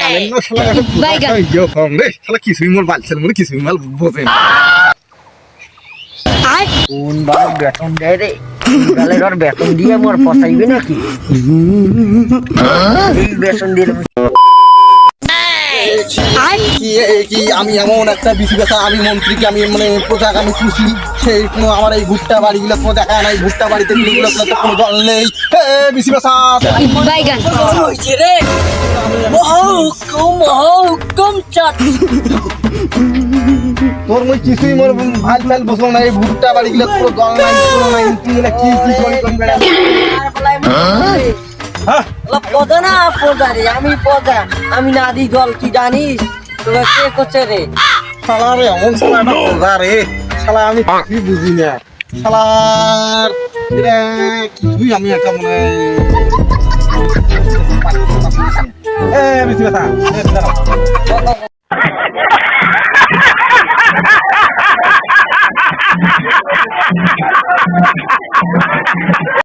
জানেন না শালা বাইগান। কম রে শালা কিছুই মোর বালছেন মনে কিছুই মাল বোঝে না কোন বার বেতন দেয় রে গালের ওর বেতন দিয়ে মোর পচাইবে নাকি এই বেতন দিয়ে কি আমি এমন একটা বিসি ব্যথা আমি মন্ত্রীকে আমি মানে প্রজাক আমি খুশি সেই কোনো আমার এই ভুট্টা বাড়িগুলো কোনো দেখা নাই ভুট্টা বাড়িতে গুলো তো কোনো জল নেই বিসি ব্যথা বাইগান হইছে রে মহকুম চাট তোর মই কিছুই মোর ভাল ভাল বসল না এই ভুট্টা বাড়িগুলো পুরো জল নাই কোনো নাই তুই না কি কি করি কম বেড়া হ্যাঁ পদা না পদা রে আমি পদা আমি না দি জল তুই জানিস তোরা কে করছে রে শালা রে এমন শালা একটা প্রজা রে শালা আমি কি বুঝি না শালার এরা কিছুই আমি একটা মানে বিসি ব্যথা